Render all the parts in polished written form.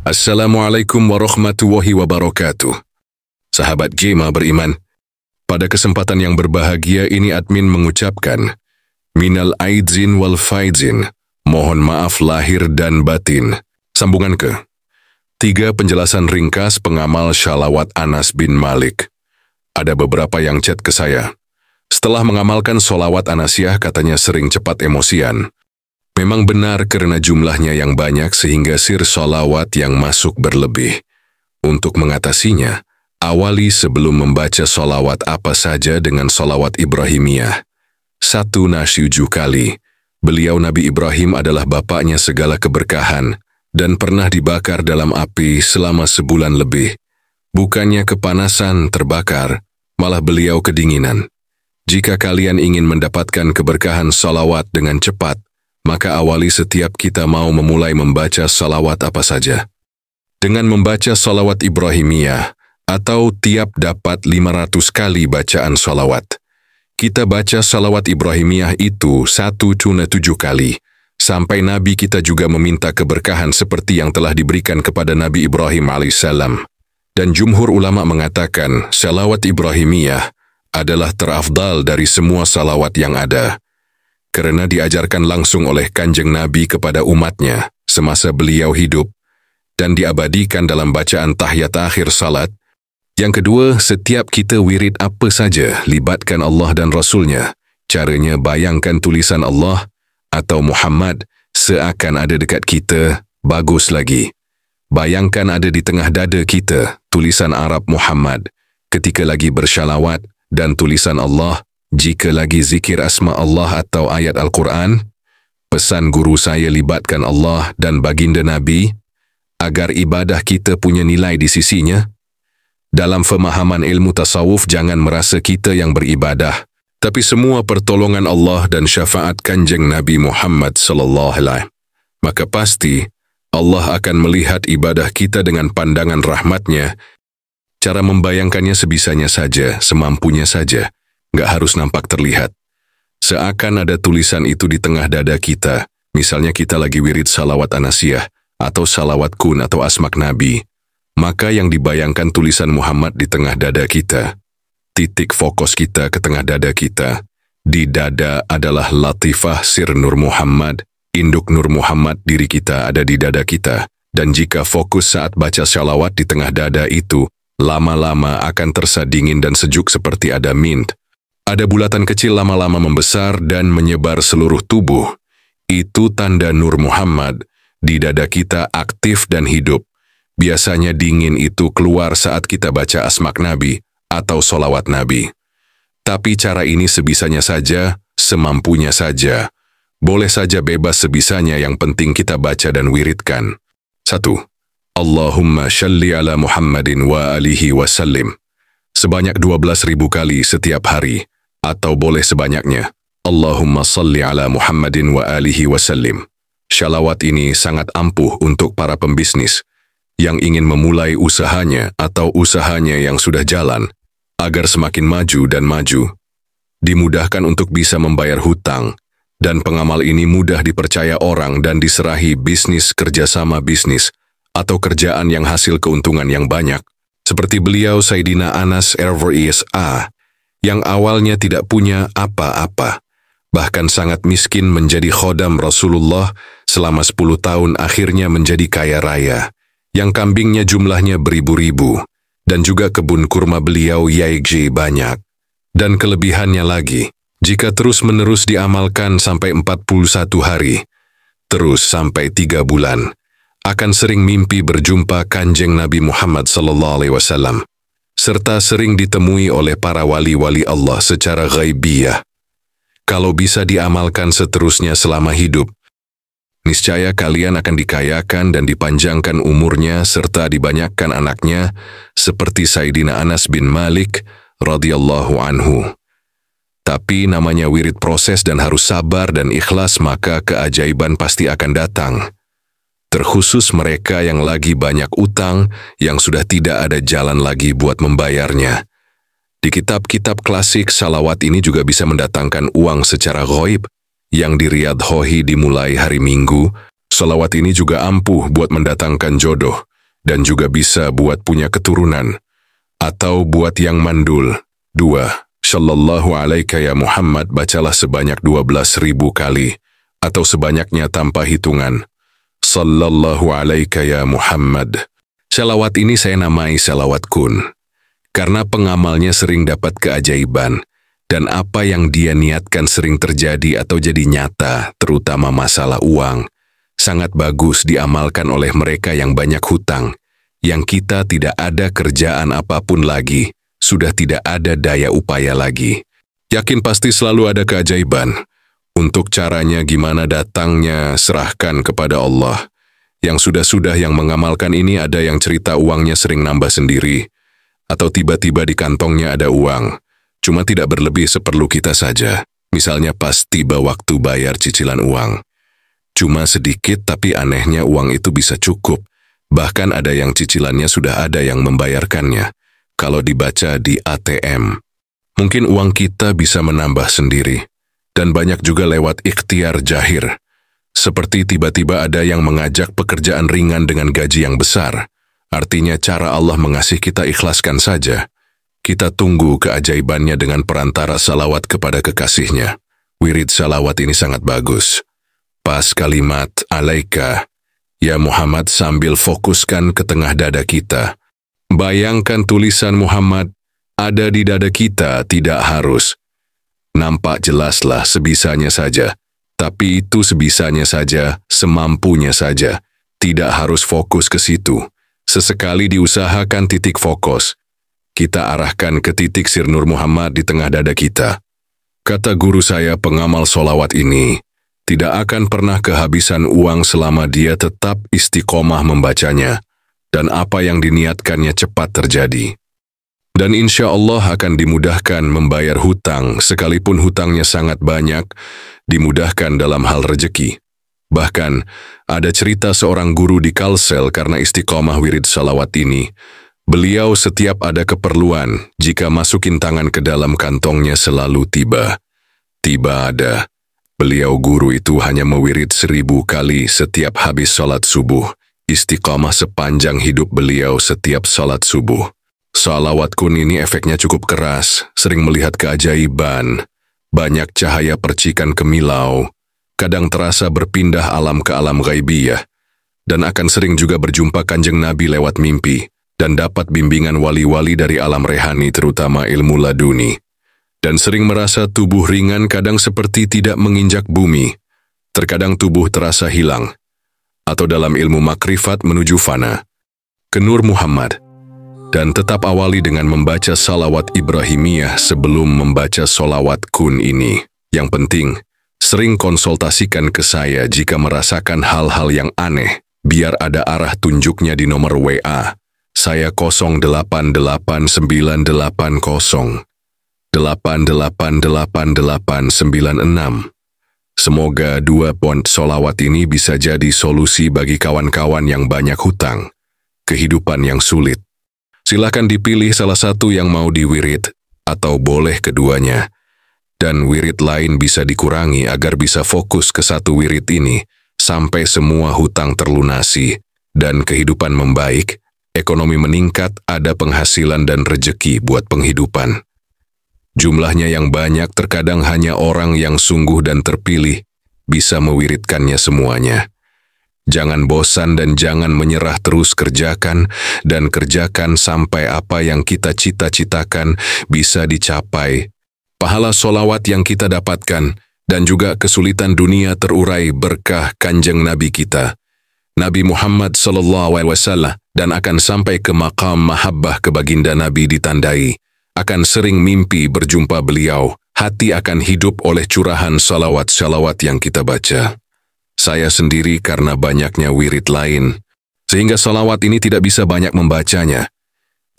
Assalamualaikum warahmatullahi wabarakatuh. Sahabat Gema beriman, pada kesempatan yang berbahagia ini admin mengucapkan minal aidin wal faizin, mohon maaf lahir dan batin. Sambungan ke 3 penjelasan ringkas pengamal shalawat Anas bin Malik. Ada beberapa yang chat ke saya. Setelah mengamalkan sholawat Anasiyah katanya sering cepat emosian. Memang benar karena jumlahnya yang banyak sehingga sir sholawat yang masuk berlebih. Untuk mengatasinya, awali sebelum membaca sholawat apa saja dengan sholawat Ibrahimiyah. 1 nasyid 7 kali. Beliau Nabi Ibrahim adalah bapaknya segala keberkahan dan pernah dibakar dalam api selama sebulan lebih. Bukannya kepanasan terbakar, malah beliau kedinginan. Jika kalian ingin mendapatkan keberkahan sholawat dengan cepat, maka awali setiap kita mau memulai membaca salawat apa saja. Dengan membaca salawat Ibrahimiyah, atau tiap dapat 500 kali bacaan salawat. Kita baca salawat Ibrahimiyah itu 1,7 kali, sampai Nabi kita juga meminta keberkahan seperti yang telah diberikan kepada Nabi Ibrahim alaihissalam. Dan jumhur ulama mengatakan salawat Ibrahimiyah adalah terafdal dari semua salawat yang ada. Karena diajarkan langsung oleh Kanjeng Nabi kepada umatnya semasa beliau hidup dan diabadikan dalam bacaan tahiyat akhir salat. Yang kedua, setiap kita wirid apa saja libatkan Allah dan Rasulnya. Caranya bayangkan tulisan Allah atau Muhammad seakan ada dekat kita, bagus lagi. Bayangkan ada di tengah dada kita tulisan Arab Muhammad ketika lagi bersyalawat dan tulisan Allah jika lagi zikir asma Allah atau ayat Al-Quran. Pesan guru saya libatkan Allah dan baginda Nabi agar ibadah kita punya nilai di sisinya. Dalam pemahaman ilmu tasawuf jangan merasa kita yang beribadah, tapi semua pertolongan Allah dan syafaat Kanjeng Nabi Muhammad sallallahu alaihi. Maka pasti Allah akan melihat ibadah kita dengan pandangan rahmatnya. Cara membayangkannya sebisanya saja, semampunya saja. Nggak harus nampak terlihat. Seakan ada tulisan itu di tengah dada kita. Misalnya kita lagi wirid salawat Anasiyah, atau salawat kun atau asmak Nabi. Maka yang dibayangkan tulisan Muhammad di tengah dada kita. Titik fokus kita ke tengah dada kita. Di dada adalah latifah sir Nur Muhammad. Induk Nur Muhammad diri kita ada di dada kita. Dan jika fokus saat baca salawat di tengah dada itu, lama-lama akan terasa dingin dan sejuk seperti ada mint. Ada bulatan kecil lama-lama membesar dan menyebar seluruh tubuh. Itu tanda Nur Muhammad di dada kita aktif dan hidup. Biasanya dingin itu keluar saat kita baca asmak Nabi atau solawat Nabi. Tapi cara ini sebisanya saja, semampunya saja. Boleh saja bebas sebisanya, yang penting kita baca dan wiridkan. 1. Allahumma shalli ala Muhammadin wa alihi wasallim. Sebanyak 12.000 kali setiap hari. Atau boleh sebanyaknya. Allahumma salli ala Muhammadin wa alihi wasallim. Shalawat ini sangat ampuh untuk para pembisnis yang ingin memulai usahanya atau usahanya yang sudah jalan, agar semakin maju dan maju. Dimudahkan untuk bisa membayar hutang, dan pengamal ini mudah dipercaya orang dan diserahi bisnis kerjasama bisnis atau kerjaan yang hasil keuntungan yang banyak. Seperti beliau Sayyidina Anas RVISA, yang awalnya tidak punya apa-apa, bahkan sangat miskin menjadi khodam Rasulullah selama 10 tahun akhirnya menjadi kaya raya, yang kambingnya jumlahnya beribu-ribu, dan juga kebun kurma beliau yaigji banyak. Dan kelebihannya lagi, jika terus-menerus diamalkan sampai 41 hari, terus sampai 3 bulan, akan sering mimpi berjumpa Kanjeng Nabi Muhammad SAW. Serta sering ditemui oleh para wali-wali Allah secara ghaibiyah. Kalau bisa diamalkan seterusnya selama hidup, niscaya kalian akan dikayakan dan dipanjangkan umurnya serta dibanyakkan anaknya seperti Sayyidina Anas bin Malik radhiyallahu anhu. Tapi namanya wirid proses dan harus sabar dan ikhlas, maka keajaiban pasti akan datang. Terkhusus mereka yang lagi banyak utang, yang sudah tidak ada jalan lagi buat membayarnya. Di kitab-kitab klasik, salawat ini juga bisa mendatangkan uang secara ghaib, yang di Riyadh Hohi dimulai hari Minggu. Salawat ini juga ampuh buat mendatangkan jodoh, dan juga bisa buat punya keturunan, atau buat yang mandul. 2. Shallallahu alaika ya Muhammad bacalah sebanyak 12.000 kali, atau sebanyaknya tanpa hitungan. Sallallahu alaika ya Muhammad. Selawat ini saya namai selawat kun, karena pengamalnya sering dapat keajaiban, dan apa yang dia niatkan sering terjadi atau jadi nyata, terutama masalah uang, sangat bagus diamalkan oleh mereka yang banyak hutang, yang kita tidak ada kerjaan apapun lagi, sudah tidak ada daya upaya lagi. Yakin pasti selalu ada keajaiban. Untuk caranya gimana datangnya, serahkan kepada Allah. Yang sudah-sudah yang mengamalkan ini ada yang cerita uangnya sering nambah sendiri, atau tiba-tiba di kantongnya ada uang, cuma tidak berlebih seperlu kita saja. Misalnya pas tiba waktu bayar cicilan uang. Cuma sedikit tapi anehnya uang itu bisa cukup. Bahkan ada yang cicilannya sudah ada yang membayarkannya. Kalau dibaca di ATM, mungkin uang kita bisa menambah sendiri. Dan banyak juga lewat ikhtiar jahir. Seperti tiba-tiba ada yang mengajak pekerjaan ringan dengan gaji yang besar. Artinya cara Allah mengasihi kita ikhlaskan saja. Kita tunggu keajaibannya dengan perantara salawat kepada kekasihnya. Wirid salawat ini sangat bagus. Pas kalimat alaika, ya Muhammad sambil fokuskan ke tengah dada kita. Bayangkan tulisan Muhammad ada di dada kita, tidak harus. Nampak jelaslah sebisanya saja, tapi itu sebisanya saja, semampunya saja. Tidak harus fokus ke situ. Sesekali diusahakan titik fokus. Kita arahkan ke titik Sir Nur Muhammad di tengah dada kita. Kata guru saya pengamal solawat ini, tidak akan pernah kehabisan uang selama dia tetap istiqomah membacanya, dan apa yang diniatkannya cepat terjadi. Dan insya Allah akan dimudahkan membayar hutang, sekalipun hutangnya sangat banyak, dimudahkan dalam hal rejeki. Bahkan, ada cerita seorang guru di Kalsel karena istiqomah wirid salawat ini. Beliau setiap ada keperluan, jika masukin tangan ke dalam kantongnya selalu tiba. Tiba ada. Beliau guru itu hanya mewirid 1000 kali setiap habis sholat subuh. Istiqomah sepanjang hidup beliau setiap sholat subuh. Salawat kun ini efeknya cukup keras, sering melihat keajaiban, banyak cahaya percikan kemilau, kadang terasa berpindah alam ke alam ghaibiyah, dan akan sering juga berjumpa Kanjeng Nabi lewat mimpi, dan dapat bimbingan wali-wali dari alam rehani terutama ilmu laduni, dan sering merasa tubuh ringan kadang seperti tidak menginjak bumi, terkadang tubuh terasa hilang, atau dalam ilmu makrifat menuju fana. Ke Nur Muhammad. Dan tetap awali dengan membaca salawat Ibrahimiyah sebelum membaca solawat kun ini. Yang penting, sering konsultasikan ke saya jika merasakan hal-hal yang aneh, biar ada arah tunjuknya di nomor WA. Saya 088980 888896. Semoga 2 pont solawat ini bisa jadi solusi bagi kawan-kawan yang banyak hutang, kehidupan yang sulit. Silakan dipilih salah satu yang mau diwirid, atau boleh keduanya. Dan wirid lain bisa dikurangi agar bisa fokus ke satu wirid ini, sampai semua hutang terlunasi, dan kehidupan membaik, ekonomi meningkat, ada penghasilan dan rejeki buat penghidupan. Jumlahnya yang banyak terkadang hanya orang yang sungguh dan terpilih, bisa mewiridkannya semuanya. Jangan bosan dan jangan menyerah, terus kerjakan dan kerjakan sampai apa yang kita cita-citakan bisa dicapai. Pahala solawat yang kita dapatkan dan juga kesulitan dunia terurai berkah Kanjeng Nabi kita, Nabi Muhammad SAW, dan akan sampai ke maqam mahabbah ke baginda Nabi ditandai. Akan sering mimpi berjumpa beliau, hati akan hidup oleh curahan salawat-salawat yang kita baca. Saya sendiri karena banyaknya wirid lain, sehingga salawat ini tidak bisa banyak membacanya.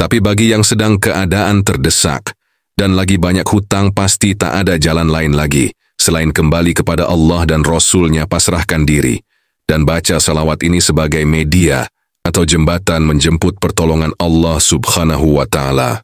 Tapi bagi yang sedang keadaan terdesak, dan lagi banyak hutang, pasti tak ada jalan lain lagi, selain kembali kepada Allah dan Rasul-Nya, pasrahkan diri, dan baca salawat ini sebagai media, atau jembatan menjemput pertolongan Allah Subhanahu wa Ta'ala.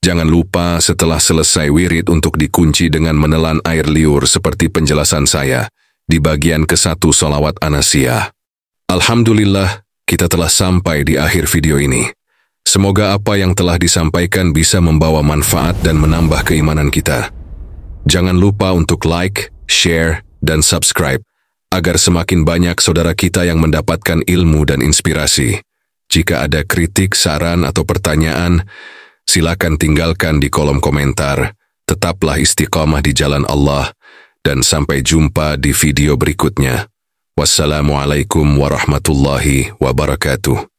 Jangan lupa setelah selesai wirid untuk dikunci dengan menelan air liur seperti penjelasan saya di bagian ke-1 salawat Anasiyah. Alhamdulillah, kita telah sampai di akhir video ini. Semoga apa yang telah disampaikan bisa membawa manfaat dan menambah keimanan kita. Jangan lupa untuk like, share, dan subscribe, agar semakin banyak saudara kita yang mendapatkan ilmu dan inspirasi. Jika ada kritik, saran, atau pertanyaan, silakan tinggalkan di kolom komentar. Tetaplah istiqamah di jalan Allah, dan sampai jumpa di video berikutnya. Wassalamualaikum warahmatullahi wabarakatuh.